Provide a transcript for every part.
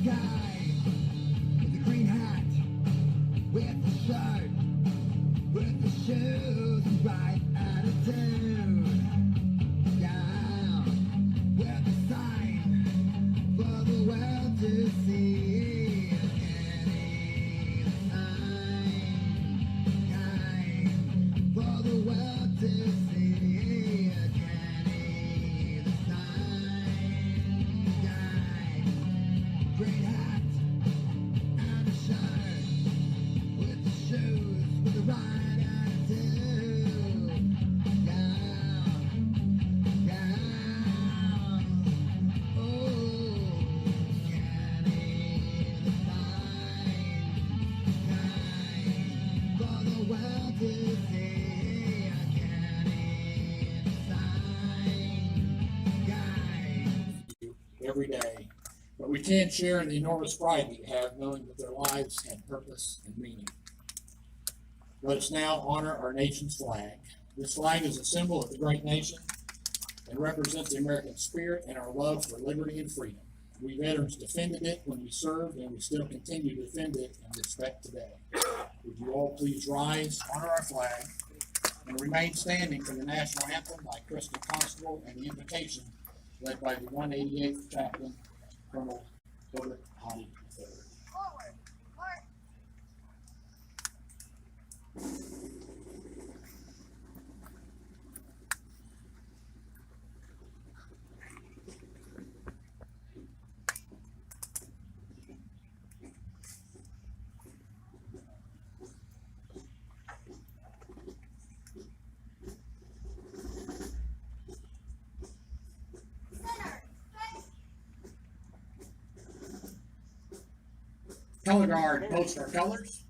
guy with the green hat, with the shirt, with the shoes, and right attitude. Yeah, with the sign for the world to see. Kenny the sign guy for the world to see. Kenny the sign guy, great hat and a shirt, with the shoes, with the right attitude. Yeah, yeah. Oh, Kenny the sign guy for the world to see. Kenny the sign guy. Every day. But we can't share in the enormous pride that you have knowing that their lives had purpose and meaning. Let us now honor our nation's flag. This flag is a symbol of the great nation and represents the American spirit and our love for liberty and freedom. We veterans defended it when we served, and we still continue to defend it and respect today. Would you all please rise, honor our flag, and remain standing for the national anthem by Crystal Constable and the invocation led by the 188th Chaplain, Colonel Herbert Hottie III. Color Guard, post our colors.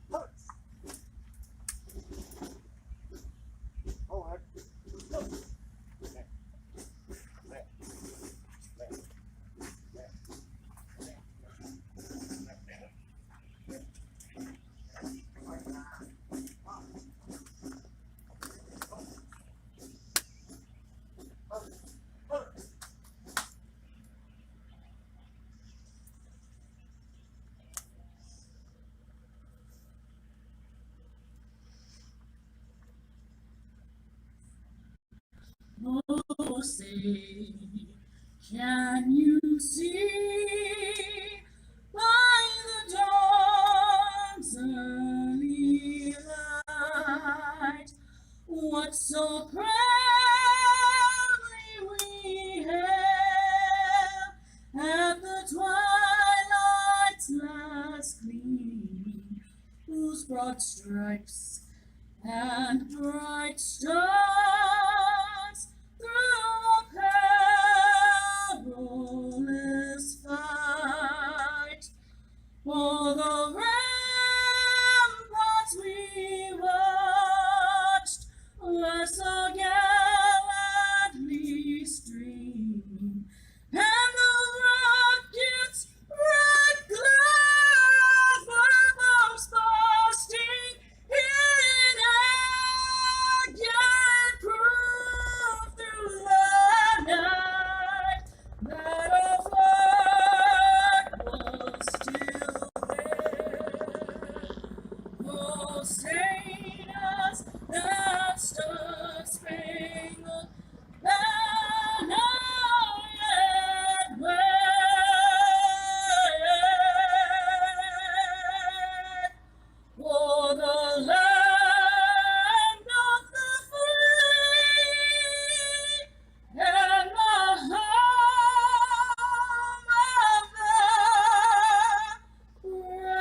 Oh, say, can you see by the dawn's early light what so proudly we hailed at the twilight's last gleaming, whose broad stripes and bright stars through a perilous fight o'er the ramparts we watched were so gallantly streaming, and the rockets' red glares were bombs bursting in air, yet proof through the night that our flag was still there. Oh, sailors that stood spangled banner yet wave, for the land of the free and the home of the brave.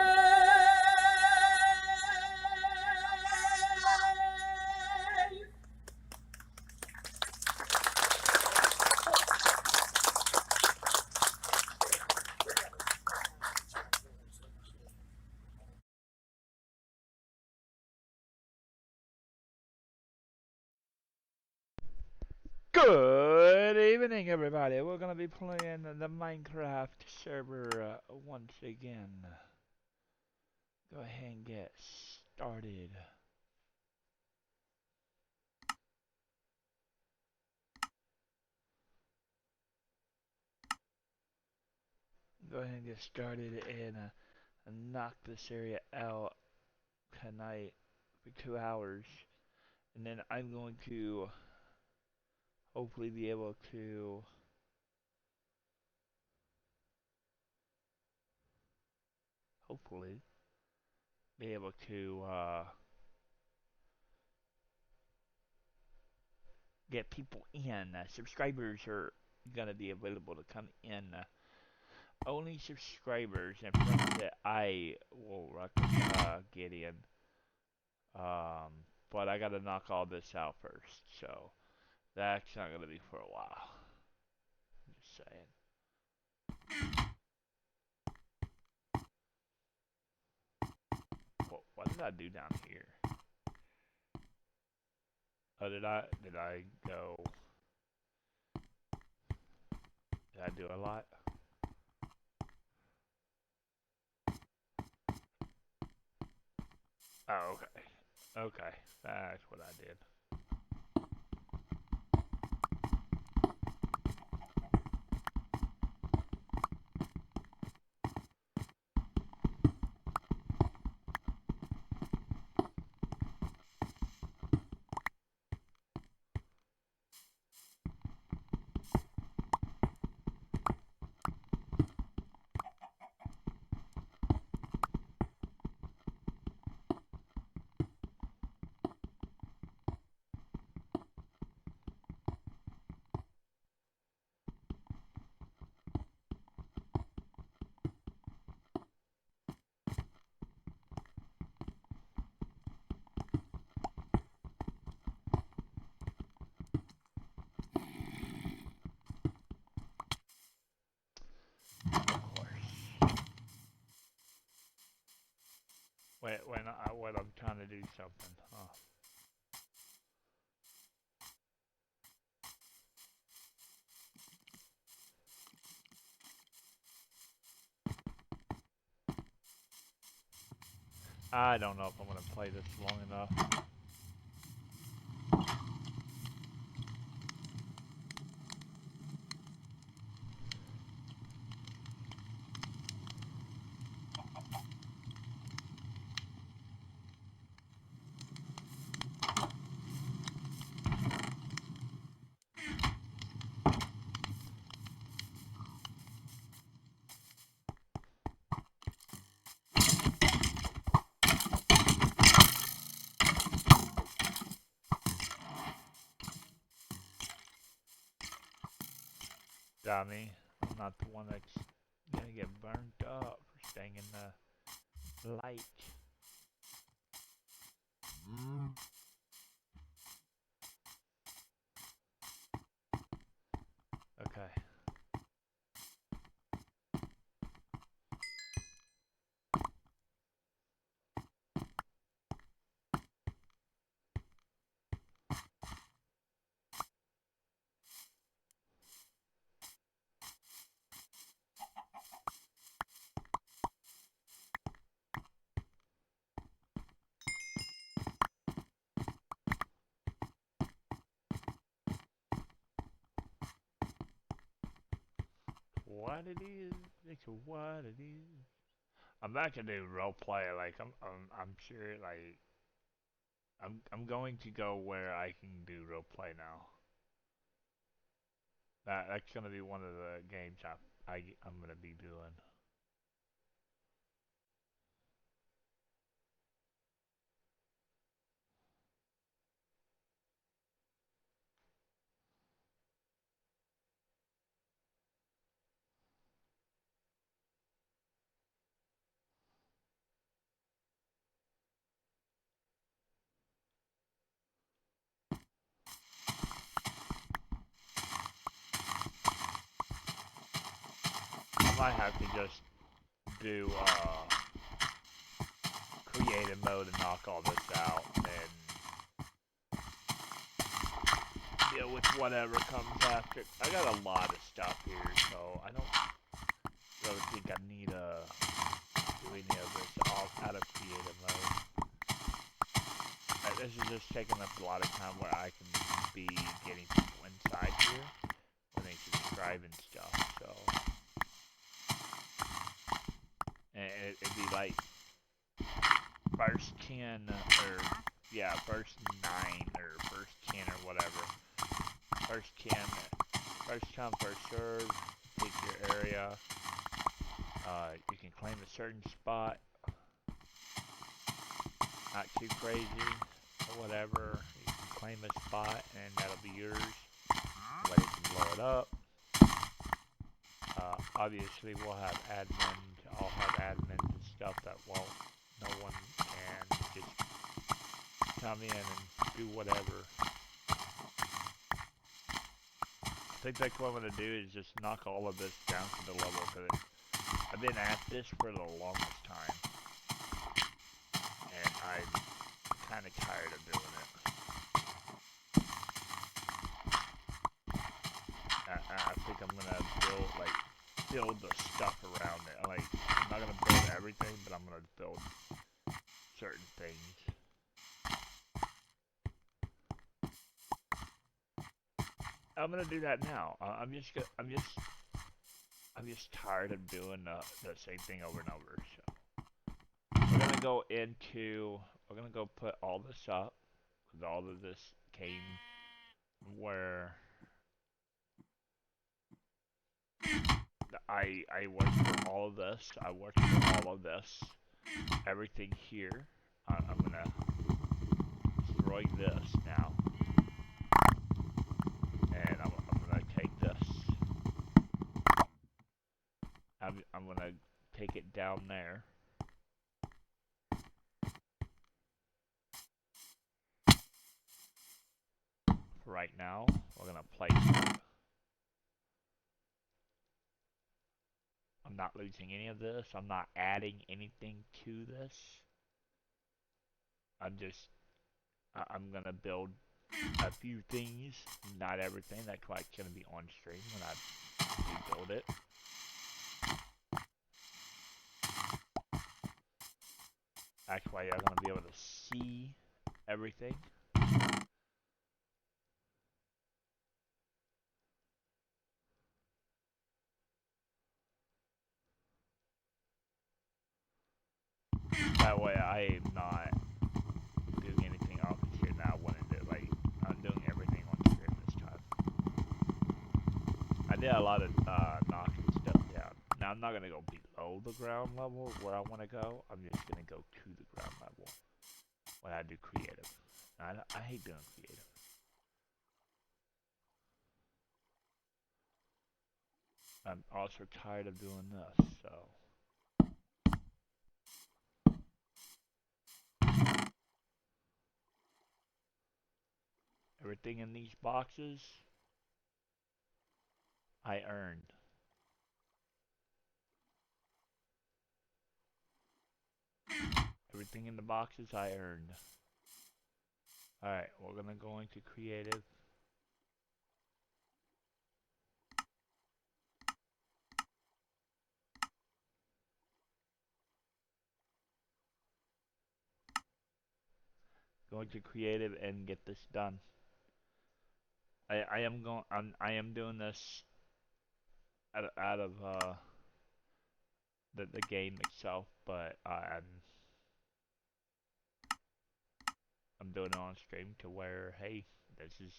Good evening, everybody. We're gonna be playing the Minecraft server once again. Go ahead and get started. go ahead and get started and knock this area out tonight for 2 hours, and then I'm going to hopefully be able to get people in. Subscribers are gonna be available to come in. Only subscribers and friends that I will get in. But I gotta knock all this out first, so that's not gonna be for a while. Just saying. What did I do down here? Oh, did I go? Did I do a lot? Oh, okay. Okay, that's what I did. Wait, when I'm trying to do something, huh? I don't know if I'm gonna play this long enough. Dummy, I'm not the one that's gonna get burnt up for staying in the light. Okay. What it is, it's what it is. I'm not gonna do role play. Like I'm sure. Like I'm going to go where I can do role play now. That's gonna be one of the games I'm gonna be doing. I might have to just do creative mode and knock all this out and deal with whatever comes after. I got a lot of stuff here, so I don't really think I need do any of this all out of creative mode. This is just taking up a lot of time where I can be getting people inside here when they subscribe and stuff, so it'd be like first 10 or yeah, first 9 or first 10 or whatever. First 10, first come, first serve. Pick your area. You can claim a certain spot. Not too crazy or whatever. You can claim a spot and that'll be yours. Nobody can blow it up. Obviously, we'll have admins. I'll have admins and stuff that won't. No one can just come in and do whatever. I think that's what I'm gonna do is just knock all of this down to the level because I've been at this for the longest time, and I'm kind of tired of doing it. I think I'm gonna build the stuff around it. Like, I'm not gonna build everything, but I'm gonna build certain things. I'm gonna do that now. I'm just tired of doing the same thing over and over. So we're gonna go put all this up because all of this came where I worked for all of this. I worked for all of this. Everything here. I'm gonna destroy this now. And I'm gonna take this. I'm gonna take it down there. For right now, we're gonna place it. I'm not losing any of this. I'm not adding anything to this. I'm gonna build a few things, not everything. That's why it's gonna be on stream when I rebuild it. That's why you're gonna be able to see everything. That way I am not doing anything off the stream now. I'm doing everything on stream this time. I did a lot of knocking stuff down. Now I'm not gonna go below the ground level where I want to go. I'm just gonna go to the ground level when I do creative. I hate doing creative. I'm also tired of doing this, so. Everything in these boxes, I earned. Everything in the boxes, I earned. Alright, we're gonna go into creative. Go into creative and get this done. I am doing this out of the game itself, but I'm doing it on stream to where, hey, this is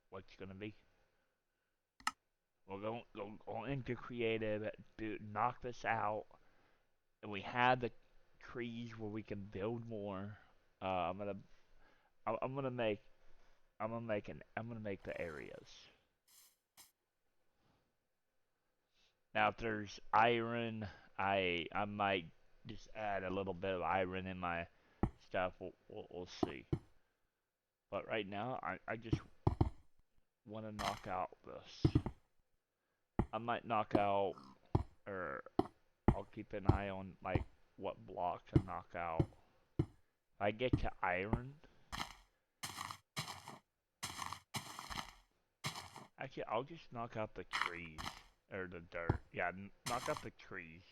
what's gonna be. We're going go into creative, knock this out, and we have the trees where we can build more. I'm gonna make the areas. Now, if there's iron, I might just add a little bit of iron in my stuff. We'll see. But right now, I just want to knock out this. I might knock out, or I'll keep an eye on like what block to knock out. If I get to iron, actually I'll just knock out the trees or the dirt. Yeah, knock out the trees.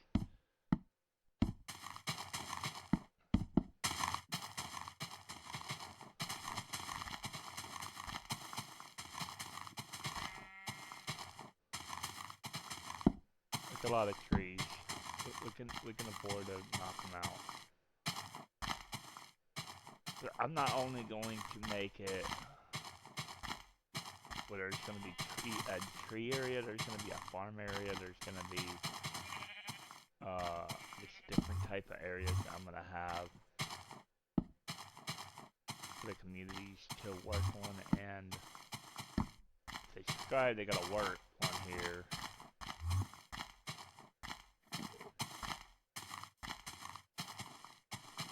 There's a lot of trees. We can we can afford to knock them out. But I'm not only going to make it where there's going to be a tree area, there's going to be a farm area, there's going to be just different type of areas that I'm going to have for the communities to work on, and if they subscribe, they got to work on here.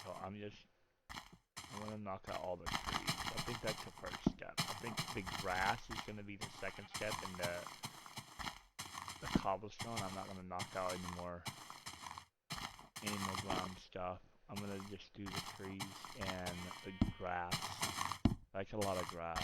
So I'm going to knock out all the trees. I think that's the first step. I think the grass is going to be the second step, and the cobblestone, I'm not going to knock out any more ground stuff. I'm going to just do the trees and the grass. Like a lot of grass.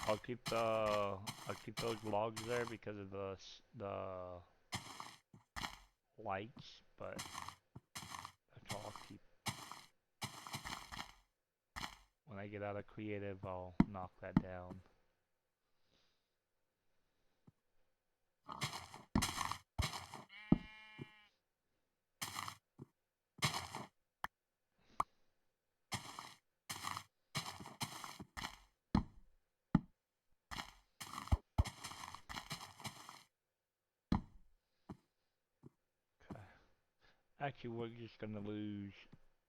I'll keep those logs there because of the lights, but that's all I'll keep. When I get out of creative, I'll knock that down. Actually, we're just gonna lose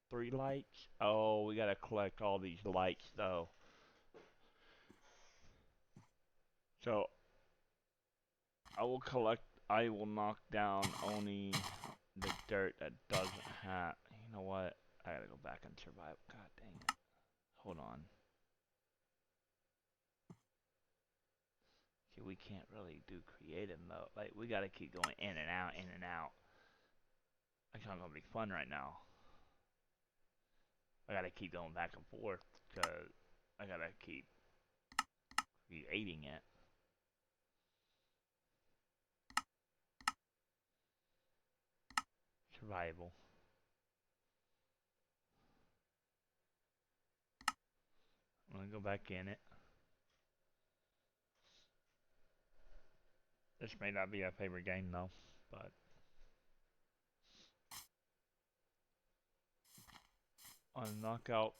3 lights. Oh, we gotta collect all these lights though. So I will knock down only the dirt that doesn't have. You know what? I gotta go back and survive. God dang it. Hold on. See, we can't really do creative mode. Like, we gotta keep going in and out, in and out. That's not gonna be fun right now. I gotta keep going back and forth because I gotta keep creating it. Survival. I'm gonna go back in it. This may not be our favorite game though, but I'll knock out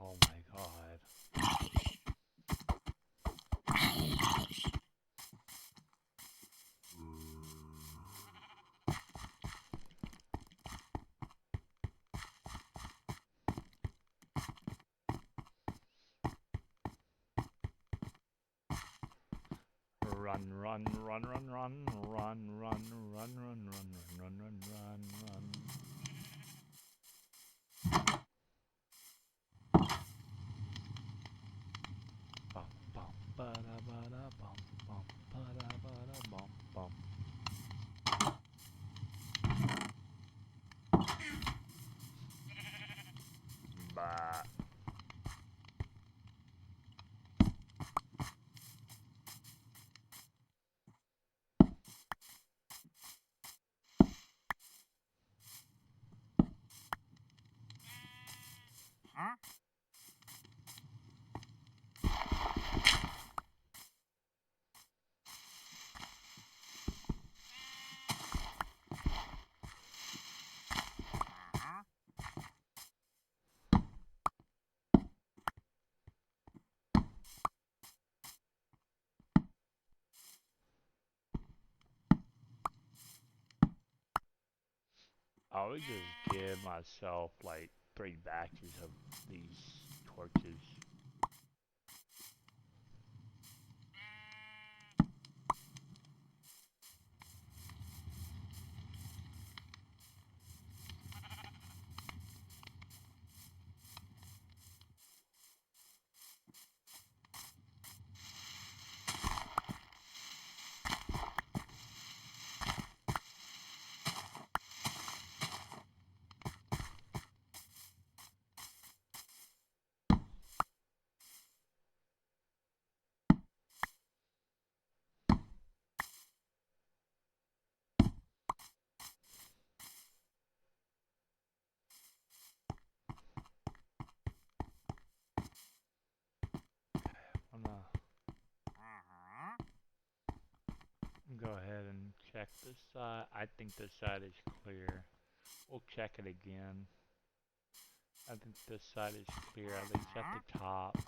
oh my god. Run, run, run, run, run, run, run, run, run, run, run, run, run, run. I would just give myself like 3 batches of these torches. I'm gonna go ahead and check this side. I think this side is clear. We'll check it again. I think this side is clear, at least at the top.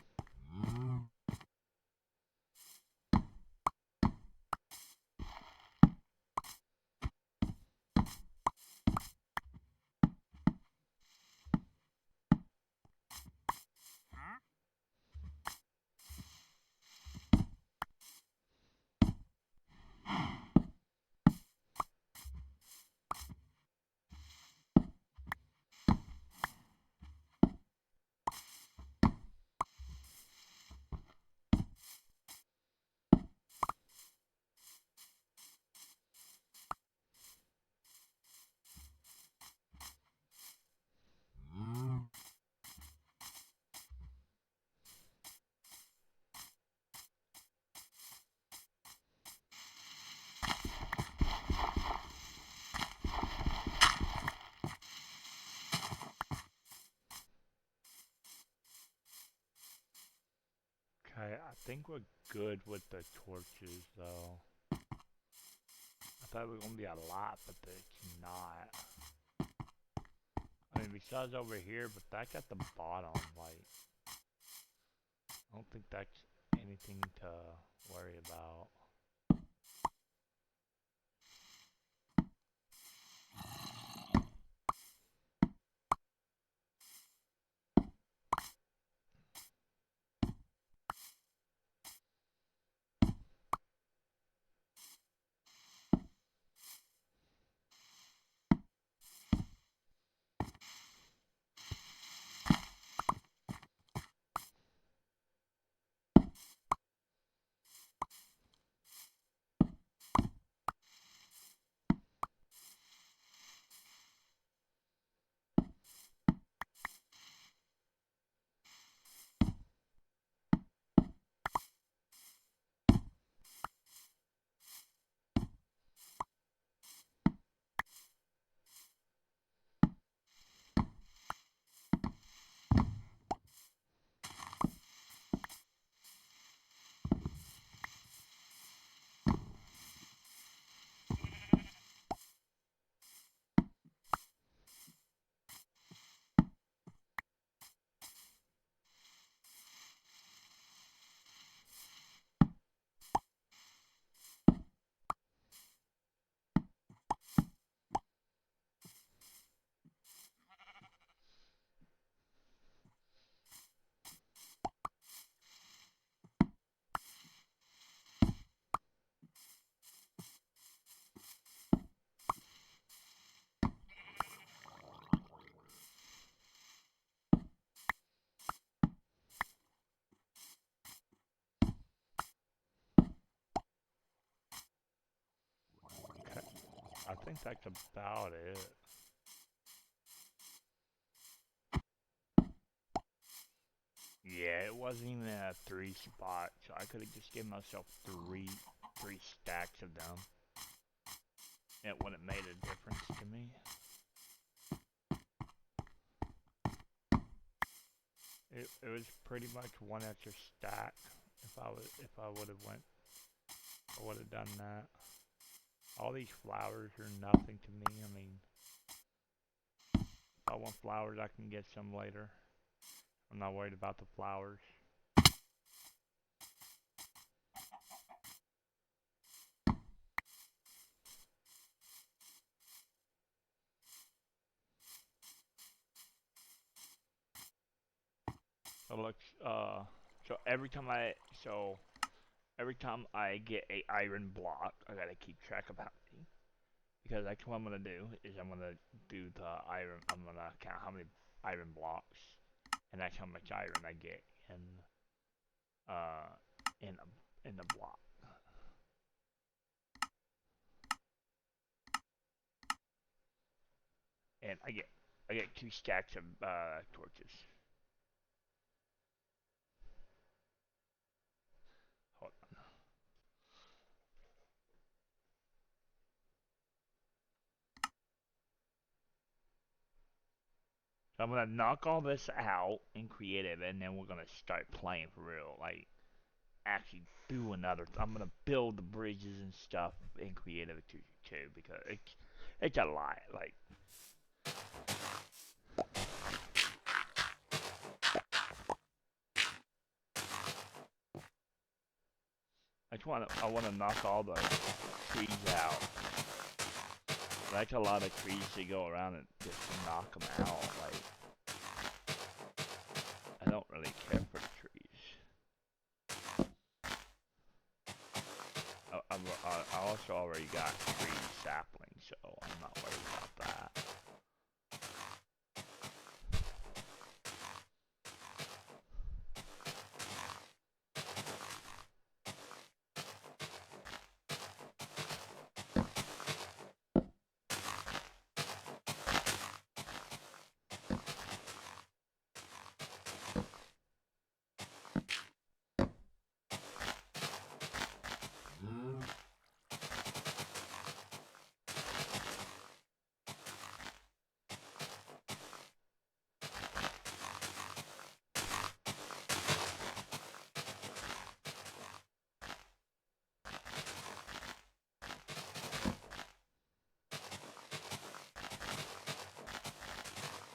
Okay, I think we're good with the torches though. I thought it was gonna be a lot, but it's not. I mean, besides over here, but that's at the bottom, like, I don't think that's anything to worry about. Okay, I think that's about it. Yeah, it wasn't even a 3 spot, so I could have just given myself three stacks of them. It wouldn't have made a difference to me. It was pretty much one extra stack. If I would have went, I would have done that. All these flowers are nothing to me. I mean, if I want flowers, I can get some later. I'm not worried about the flowers. So look, so every time I get a iron block, I gotta keep track of how many. Because that's what I'm gonna do, is I'm gonna do the iron, I'm gonna count how many iron blocks, and that's how much iron I get uh, in the block. And I get 2 stacks of torches. Hold on. So I'm gonna knock all this out in creative, and then we're gonna start playing for real. Like actually do another. I'm gonna build the bridges and stuff in creative too because it's a lot. Like I wanna knock all the trees out. That's a lot of trees to go around and just knock them out. Like I don't really care for the trees. I also already got 3 saplings, so I'm not worried about that.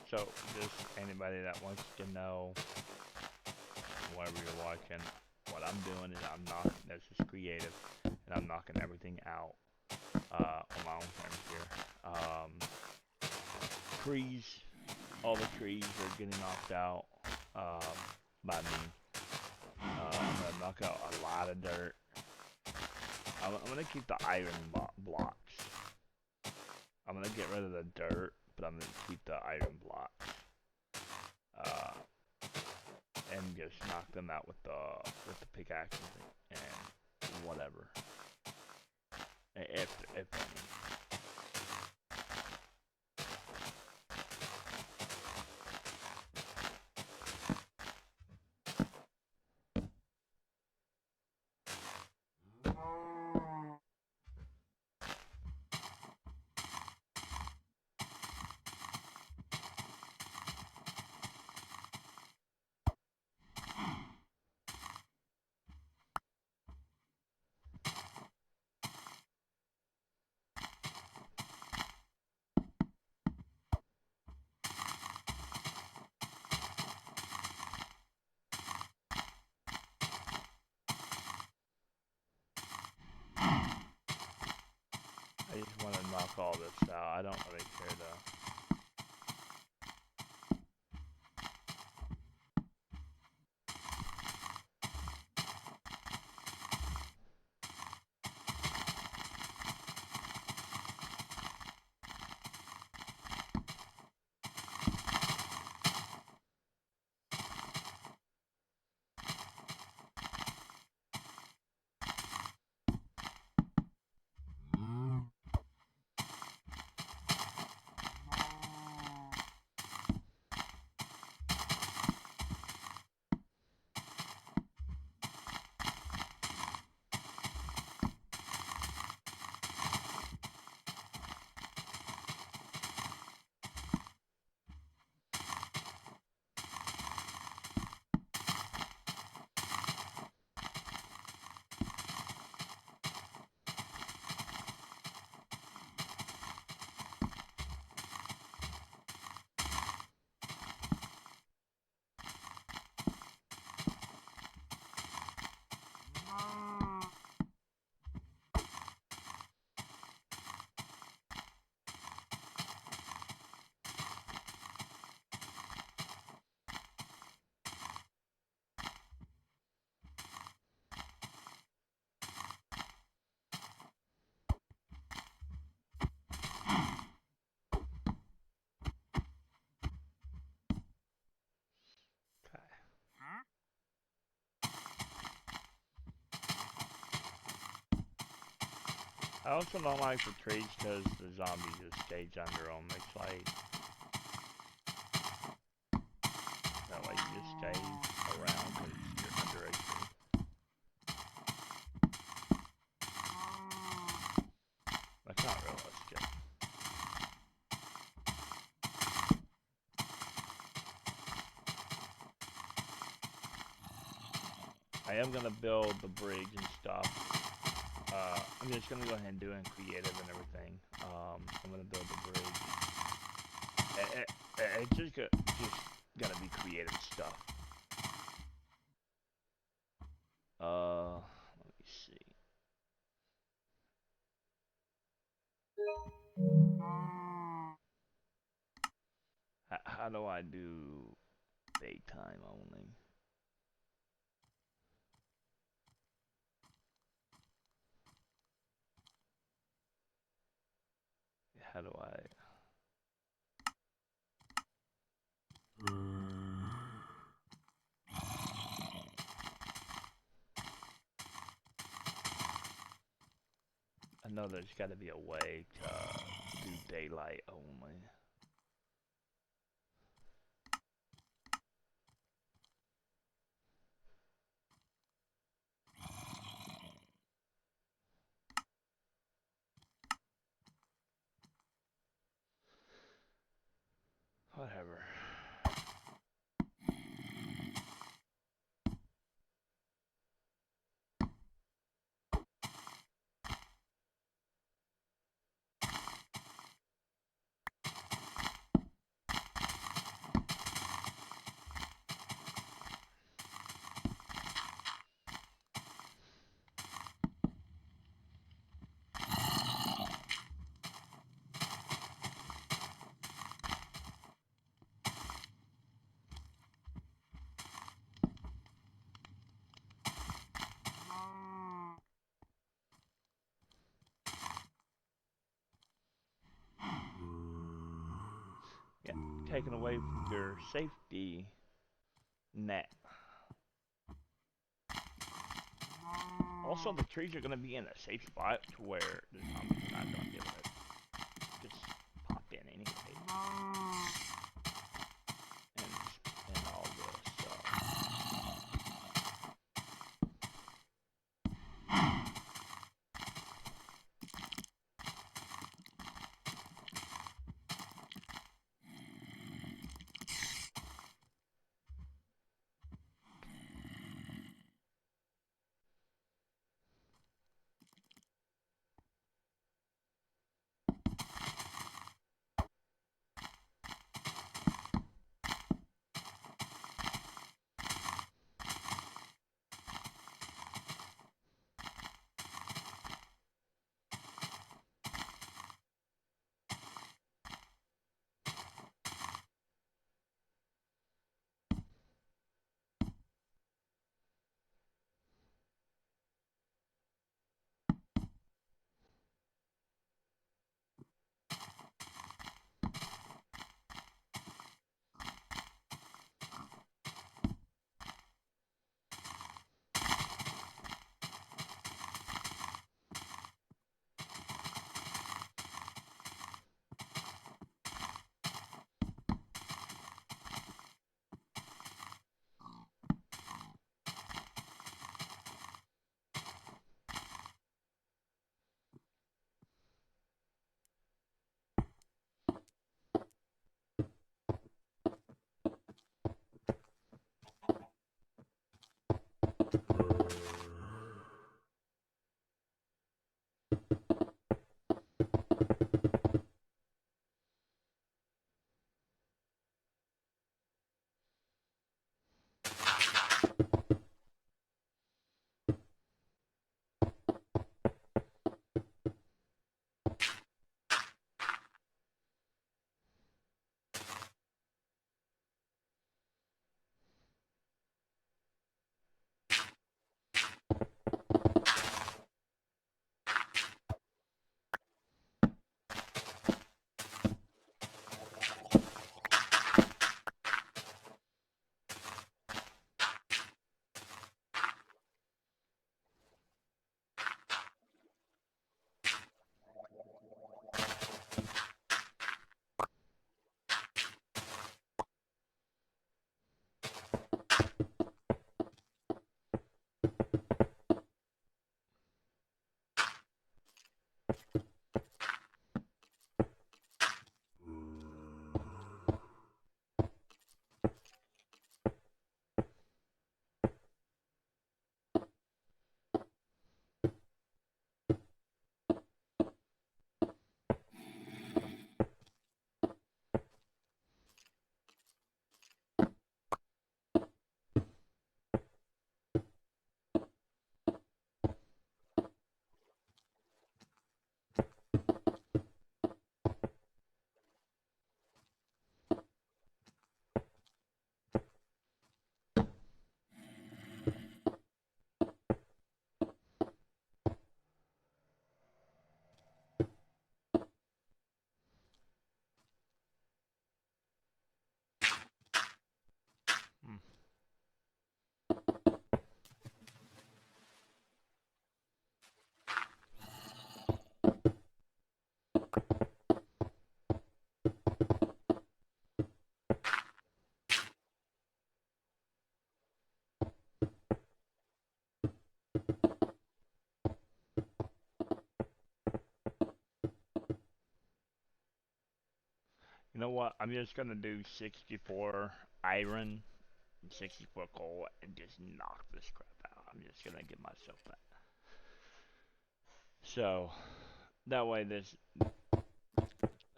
So, just anybody that wants to know, wherever you're watching, what I'm doing is I'm knocking, this is creative, and I'm knocking everything out on my own terms here. Trees, all the trees are getting knocked out by me. I'm gonna knock out a lot of dirt. I'm gonna keep the iron blocks. I'm gonna get rid of the dirt, but I'm gonna keep the iron blocks. And just knock them out with the pickaxe and whatever. If any. I just want to knock all this out. I don't really care to. I also don't like the trees because the zombie just stays under them. It's like that way you just stay around because you're under a tree. That's not realistic. I am gonna build the bridge and stuff. I'm just gonna go ahead and do it in creative and everything. I'm gonna build the bridge. It's just gotta be creative stuff. Let me see. How do I do daytime only? How do I? I know there's got to be a way to do daylight only. Whatever. Yeah, taken away from your safety net. Also, the trees are going to be in a safe spot to where the zombies are not going to be able to just pop in anyway. And all this. what? I'm just gonna do 64 iron and 64 coal and just knock this crap out. I'm just gonna give myself that. So that way, this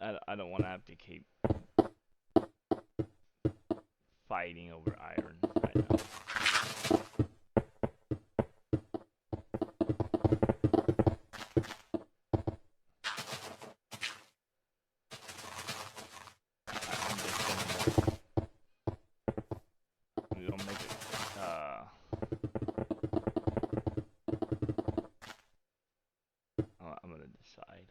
I don't want to have to keep fighting over iron right now. I'm gonna make it. I'm gonna decide.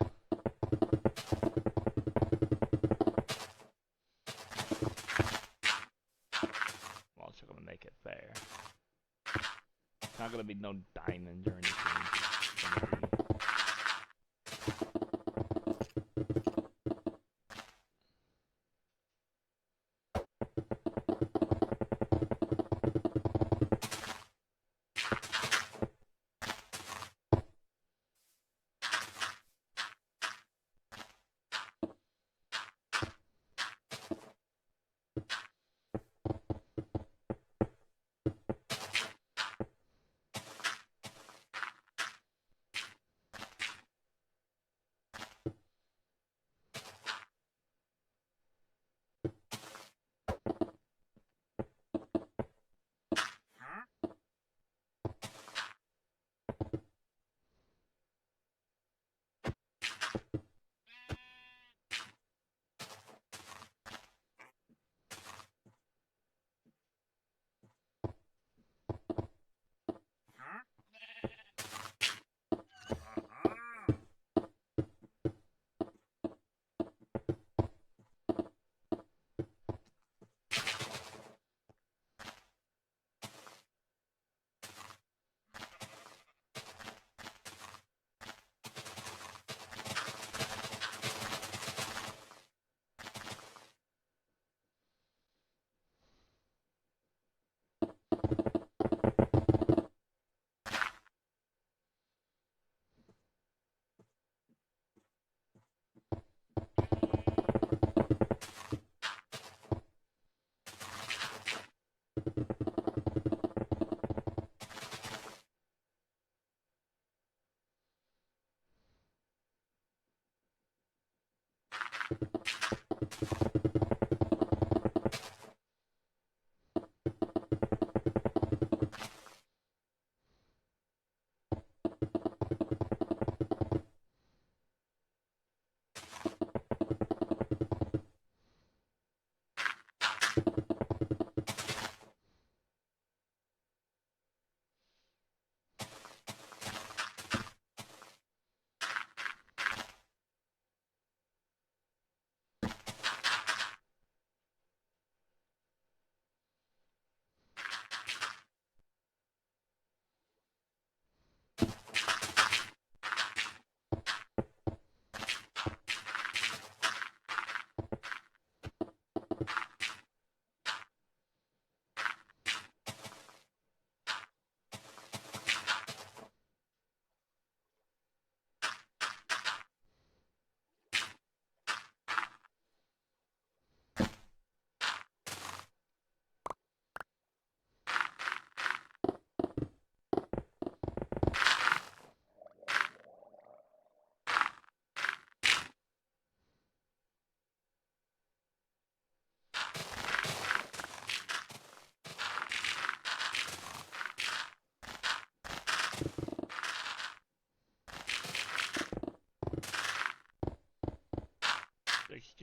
I'm also gonna make it fair. It's not gonna be no diamonds or anything. It's gonna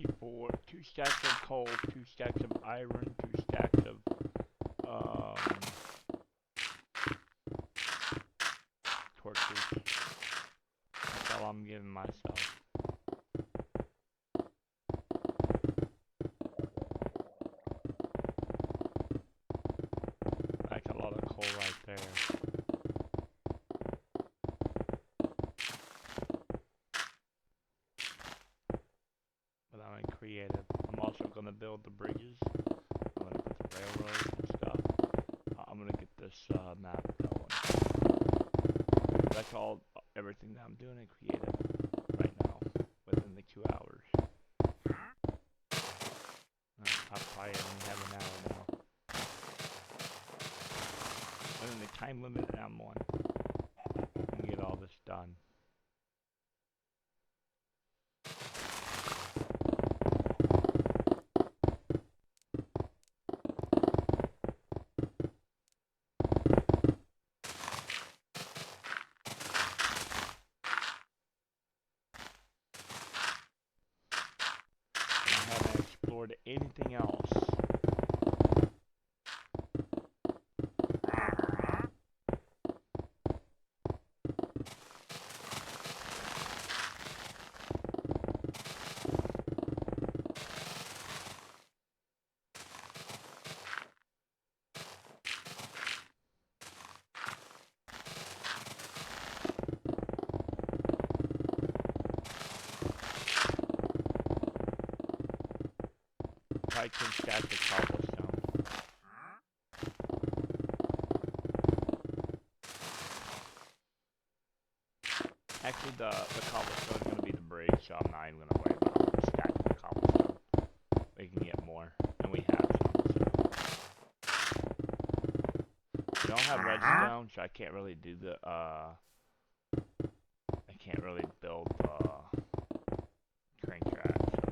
be four, 2 stacks of coal, 2 stacks of iron, 2 stacks of torches. That's all I'm giving myself. That's a lot of coal right there. But I'm creative. I'm also gonna build the bridges. I'm gonna put the railroads and stuff. I'm gonna get this map going. That's all, everything that I'm doing in creative right now, within the 2 hours. time limit and I'm one. And get all this done. I haven't explored anything else. I can stack the cobblestone. Actually, the cobblestone is going to be the bridge, so I'm not even going to worry about stacking the cobblestone. We can get more, and we have some. So. We don't have redstone, so I can't really do the, I can't really build crane track, so.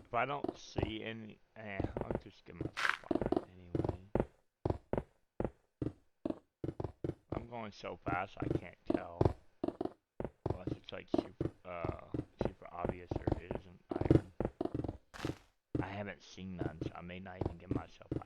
If I don't see any, I'll just get myself fired anyway. I'm going so fast I can't tell. Unless it's like super obvious there isn't iron. I haven't seen none, so I may not even get myself fired.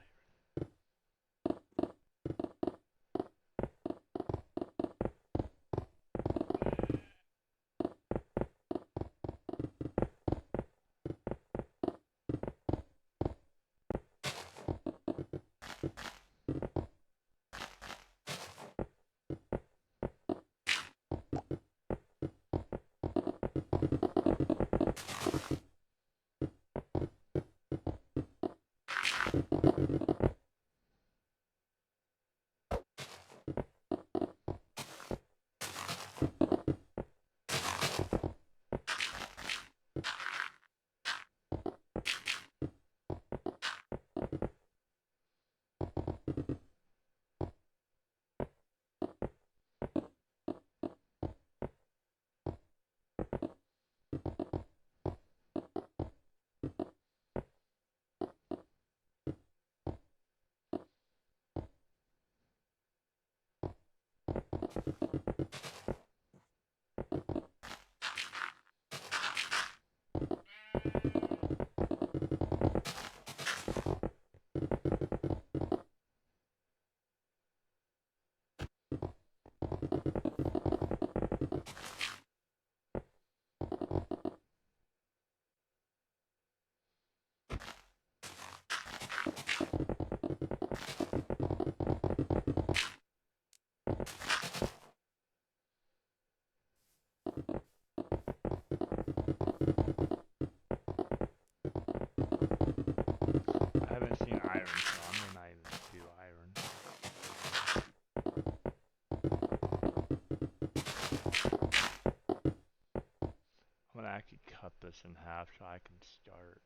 this in half so I can start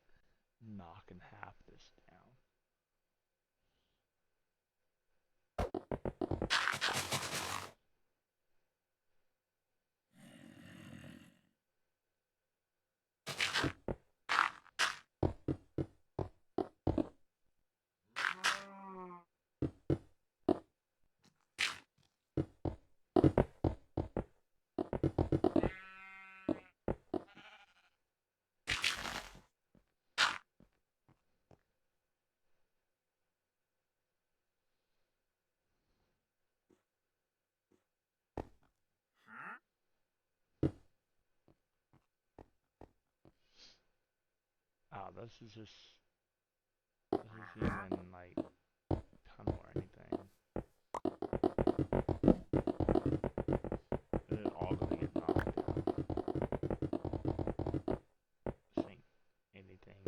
knocking half this down. Oh, this isn't even like tunnel or anything. This is all gonna get knocked down. This ain't anything.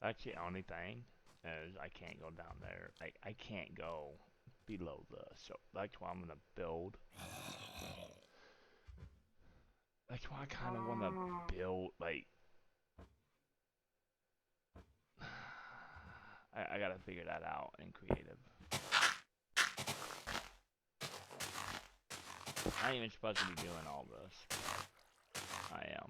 That's the only thing is I can't go down there. I can't go below this, so that's why I'm gonna build. That's why I kind of want to build like. I gotta figure that out in creative. I ain't even supposed to be doing all this. I am.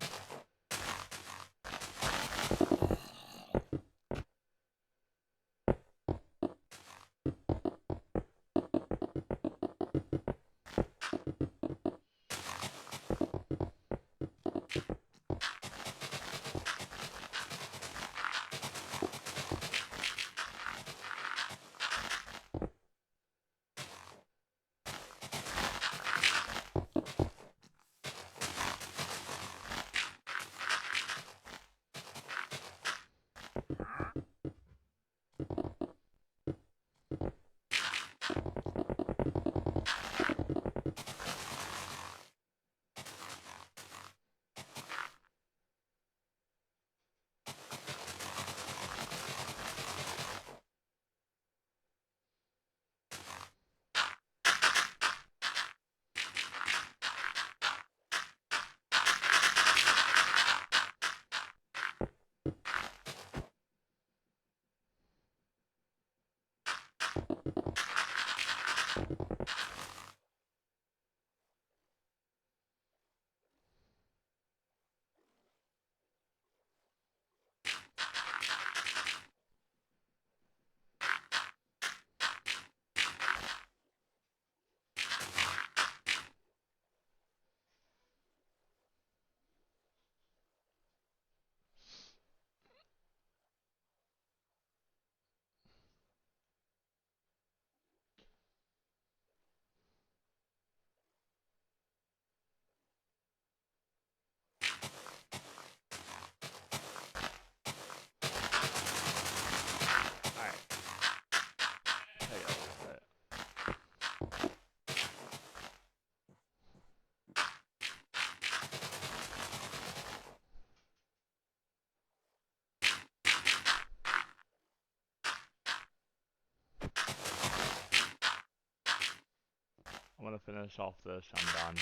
I'm gonna finish off this. I'm done.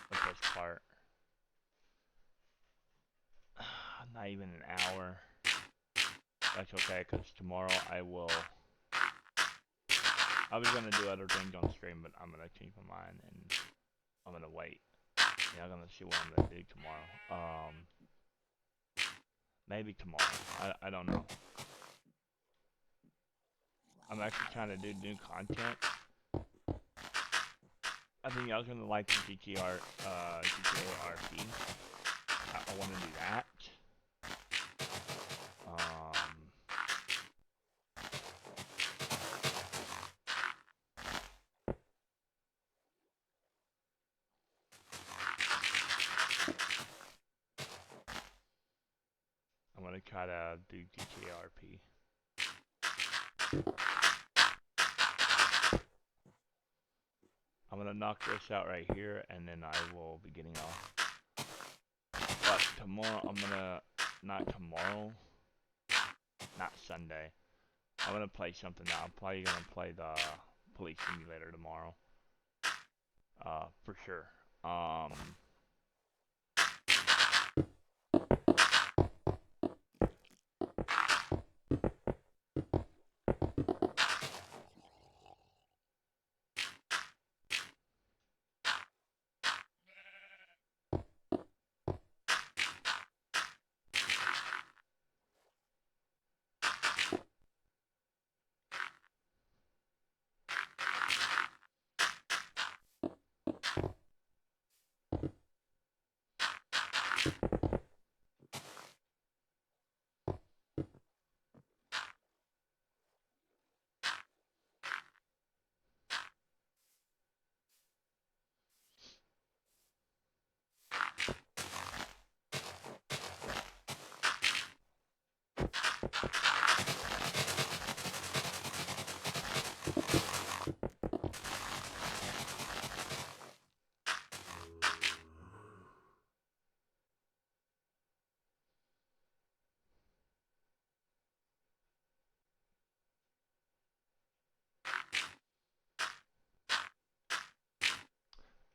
With this part. Not even an hour. That's okay, because tomorrow I will. I was gonna do other things on stream, but I'm gonna change my mind and I'm gonna wait. Yeah, I'm gonna see what I'm gonna do tomorrow. Maybe tomorrow. I don't know. I'm actually trying to do new content. I think y'all gonna like the GTA RP. I want to do that. I'm gonna gonna try to do GKRP. I'm gonna knock this out right here, and then I will be getting off. But tomorrow, not tomorrow, not Sunday. I'm gonna play something now. I'm probably gonna play the police simulator tomorrow. For sure.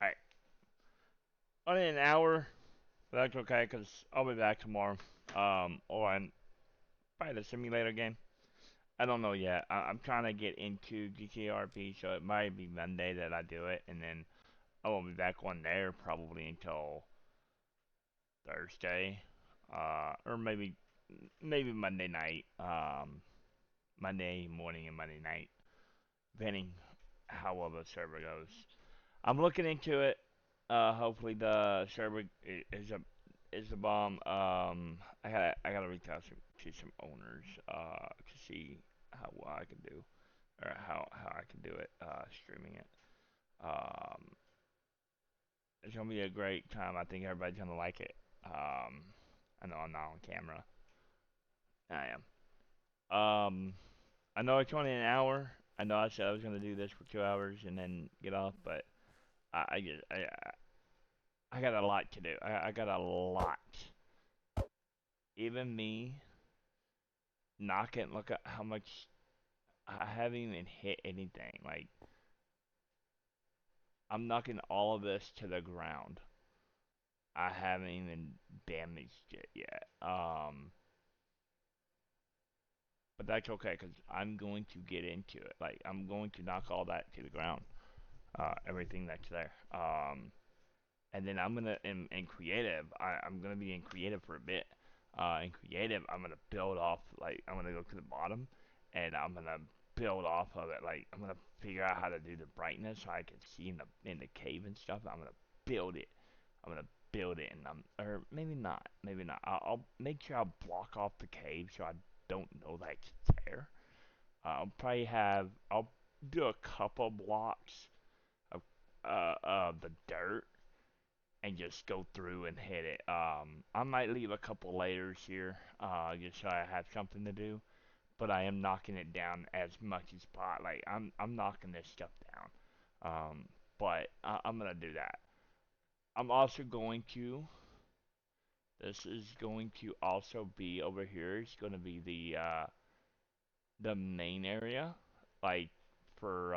Alright. Only an hour, but that's okay, because I'll be back tomorrow. Or I'm probably the simulator game. I don't know yet. I'm trying to get into GKRP, so it might be Monday that I do it, and then I won't be back on there probably until Thursday, or maybe Monday night, Monday morning and Monday night, depending how well the server goes. I'm looking into it. Hopefully the server is a bomb. I gotta reach out to some owners to see how well I can do, or how I can do it streaming it. Um, it's gonna be a great time. I think everybody's gonna like it. I know I'm not on camera. I am. I know it's only an hour. I know I said I was gonna do this for 2 hours and then get off, but I got a lot to do. I got a lot. Even me knocking. Look at how much I haven't even hit anything. Like I'm knocking all of this to the ground. I haven't even damaged it yet. But that's okay because I'm going to get into it. Like I'm going to knock all that to the ground. Everything that's there. And then I'm gonna in creative. I'm gonna be in creative for a bit. In creative, I'm gonna build off. Like I'm gonna go to the bottom, and I'm gonna build off of it. Like I'm gonna figure out how to do the brightness so I can see in the cave and stuff. I'm gonna build it. I'm gonna build it, and or maybe not. Maybe not. I'll make sure I block off the cave so I don't know that it's there. I'll do a couple blocks of the dirt and just go through and hit it. I might leave a couple layers here, just so I have something to do. But I am knocking it down as much as pot. Like I'm knocking this stuff down. But I'm gonna do that. I'm also going to. This is going to also be over here. It's going to be the main area, like for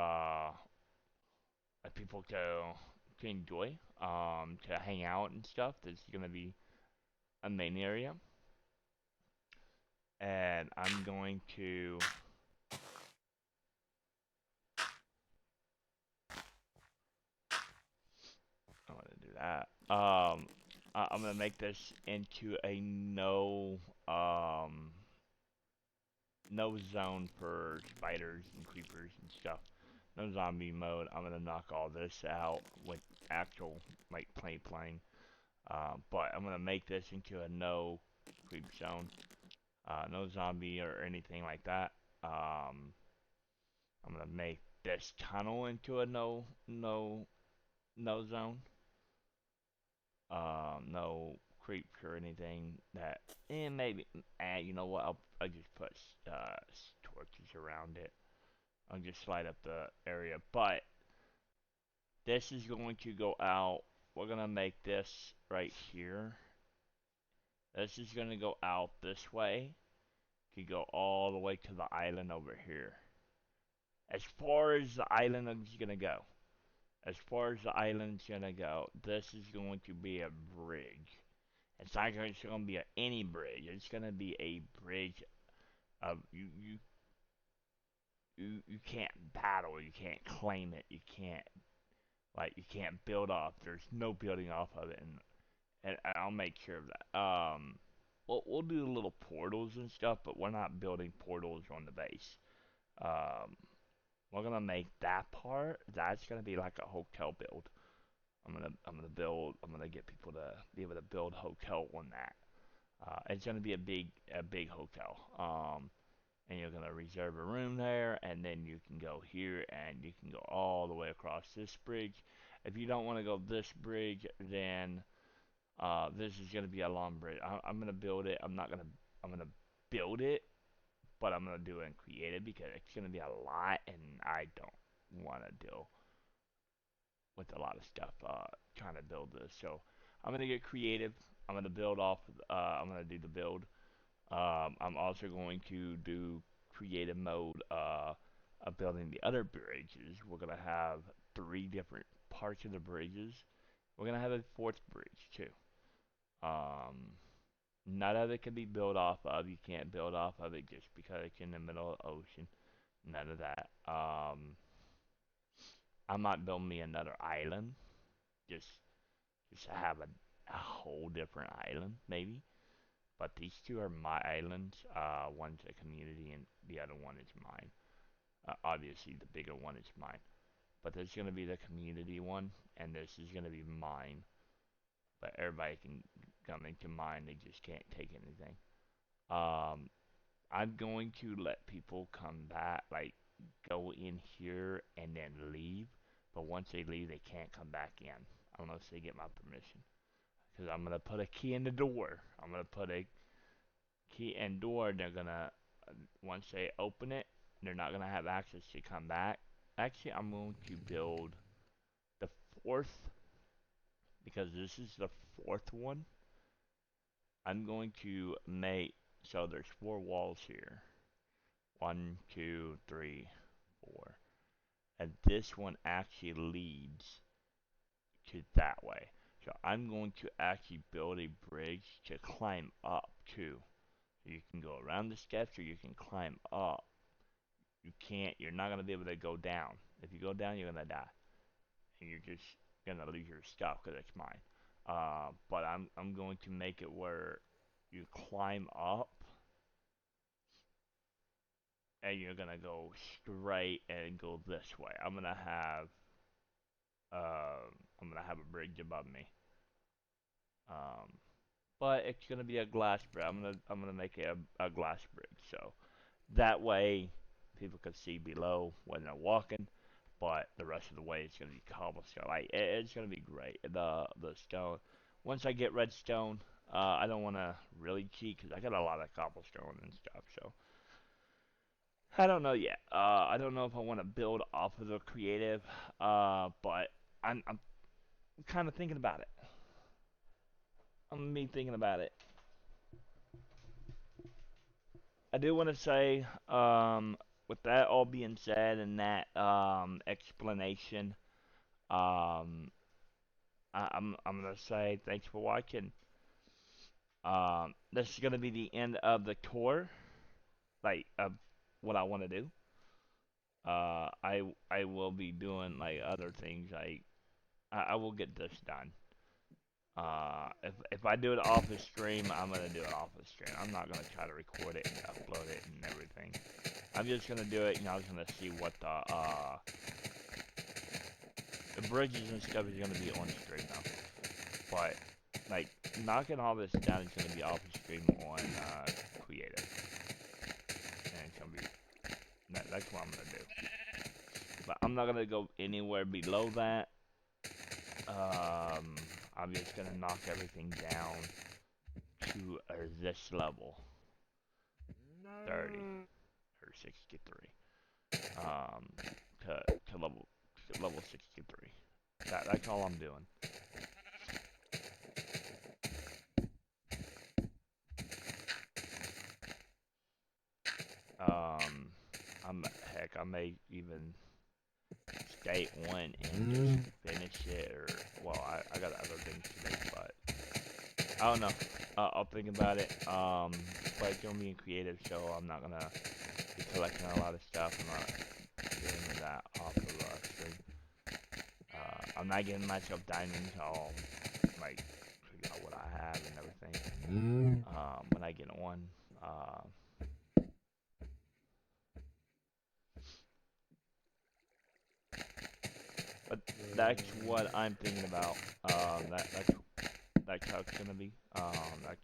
people to enjoy, to hang out and stuff. This is going to be a main area, and I'm gonna do that. I'm gonna make this into a no zone for spiders and creepers and stuff. No zombie mode. I'm gonna knock all this out with actual like playing. But I'm gonna make this into a no creep zone. No zombie or anything like that. I'm gonna make this tunnel into a no zone. No creeps or anything that, maybe, you know what? I'll just put torches around it. I'll just light up the area. But this is going to go out. We're gonna make this right here. This is gonna go out this way. Could go all the way to the island over here. As far as the island is gonna go. As far as the island's gonna go, this is going to be a bridge. It's not gonna be any bridge. It's gonna be a bridge of you can't battle, you can't claim it, you can't build off. There's no building off of it, and I'll make sure of that. We'll do little portals and stuff, but we're not building portals on the base. Um, we're gonna make that part. That's gonna be like a hotel build. I'm gonna get people to be able to build hotel on that. It's gonna be a big hotel. And you're gonna reserve a room there, and then you can go here, and you can go all the way across this bridge. If you don't want to go this bridge, then this is gonna be a long bridge. I'm gonna build it. I'm gonna build it, but I'm gonna do it in creative because it's gonna be a lot, and I don't want to deal with a lot of stuff trying to build this. So I'm gonna get creative. I'm gonna build off. I'm gonna do the build. I'm also going to do creative mode of building the other bridges. We're gonna have 3 different parts of the bridges. We're gonna have a 4th bridge too. Um, None of it can be built off of. You can't build off of it just because it's in the middle of the ocean. None of that. I'm not building me another island. Just just to have a whole different island, maybe. But these 2 are my islands. One's a community, and the other one is mine. Obviously, the bigger one is mine. But there's gonna be the community one, and this is gonna be mine. But everybody can come into mine. They just can't take anything. Um, I'm going to let people come back, like go in here and then leave. But once they leave, they can't come back in unless they get my permission. Because I'm gonna put a key in the door. I'm gonna put a key and door. They're gonna once they open it, they're not gonna have access to come back. Actually, I'm going to build the 4th because this is the 4th one. I'm going to make so there's 4 walls here. 1, 2, 3, 4. And this one actually leads to that way. So I'm going to actually build a bridge to climb up to. So you can go around the steps or you can climb up. You're not going to be able to go down. If you go down, you're going to die. And you're just going to lose your stuff because it's mine. But I'm going to make it where you climb up and you're gonna go straight and go this way. I'm gonna have a bridge above me. Um, but it's gonna be a glass bridge. I'm gonna make it a glass bridge, so that way people can see below when they're walking. But the rest of the way it's gonna be cobblestone. It's gonna be great. The stone. Once I get redstone, I don't want to really cheat because I got a lot of cobblestone and stuff. So I don't know yet. I don't know if I want to build off of the creative. But I'm kind of thinking about it. I'm gonna be thinking about it. I do want to say, with that all being said and that explanation, um, I'm gonna say thanks for watching. This is gonna be the end of the tour, like of what I want to do. I will be doing like other things. I will get this done. If I do it off the stream, I'm gonna do it off the stream. I'm not gonna try to record it and upload it and everything. I'm just gonna do it, I was gonna see what the bridges and stuff is gonna be on stream now. But like knocking all this down is gonna be off the stream on creative, and it's gonna be that's what I'm gonna do. But I'm not gonna go anywhere below that. I'm just gonna knock everything down. to this level, 30 or 63. To level 63. That's all I'm doing. I may even state one and just finish it, or well, I got other things to do, but I don't know. I'll think about it. But it's gonna be creative, so I'm not gonna be collecting a lot of stuff. I'm not doing that off of stream. I'm not getting myself diamonds. I'll like figure out what I have and everything. When I get one. But that's what I'm thinking about. That's how it's gonna be. That's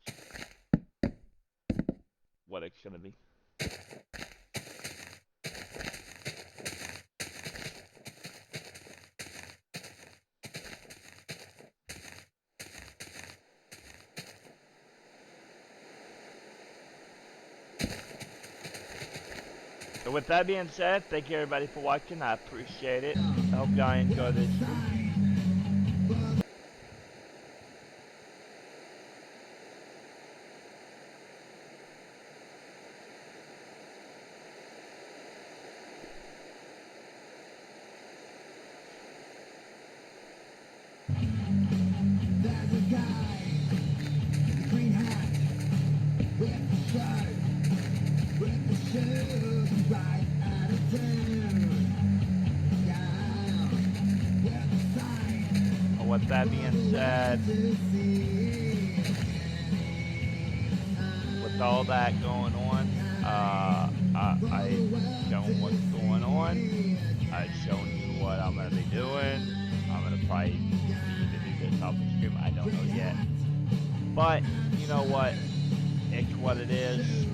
what it's gonna be. So with that being said, thank you everybody for watching. I appreciate it. I hope y'all enjoy this. There's a guy in the green hat with the shirt, with the shoes, right out of town. Yeah, with the sign. With that being said, with all that going on, I've shown what's going on. I've shown you what I'm gonna be doing. I'm gonna probably need to do this off the stream. I don't know yet, but you know what? It's what it is.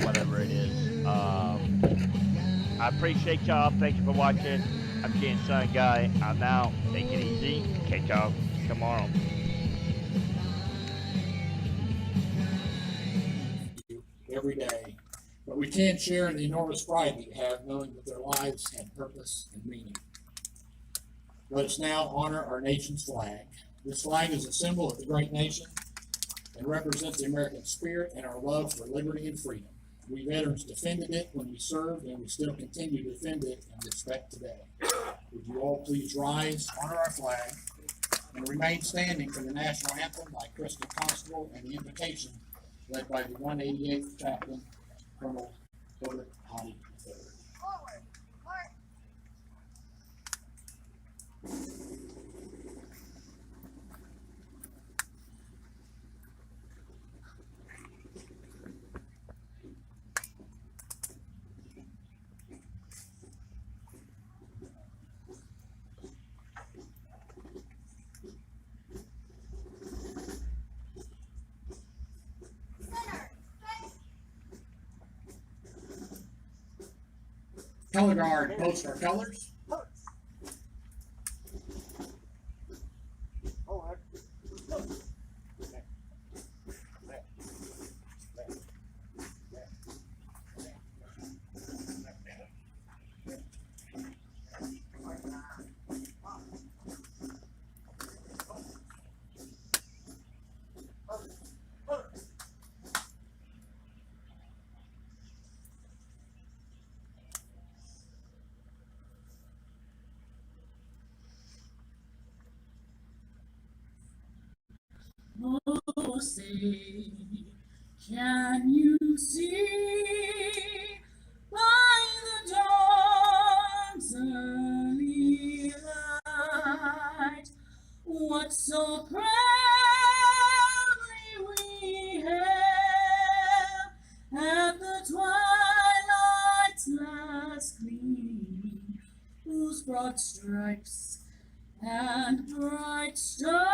Whatever it is. I appreciate y'all. Thank you for watching. I'm King Sun Guy. I'm out. Take it easy. Catch y'all tomorrow. Every day. But we can't share in the enormous pride we have knowing that their lives had purpose and meaning. Let us now honor our nation's flag. This flag is a symbol of the great nation and represents the American spirit and our love for liberty and freedom. We veterans defended it when we served, and we still continue to defend it and respect today. Would you all please rise, honor our flag, and remain standing for the national anthem by Crystal Constable and the invocation led by the 188th Chaplain, Colonel Herbert Hottie III. Color guard, post our colors. Oh, say, can you see by the dawn's early light what so proudly we hailed at the twilight's last gleam, whose broad stripes and bright stars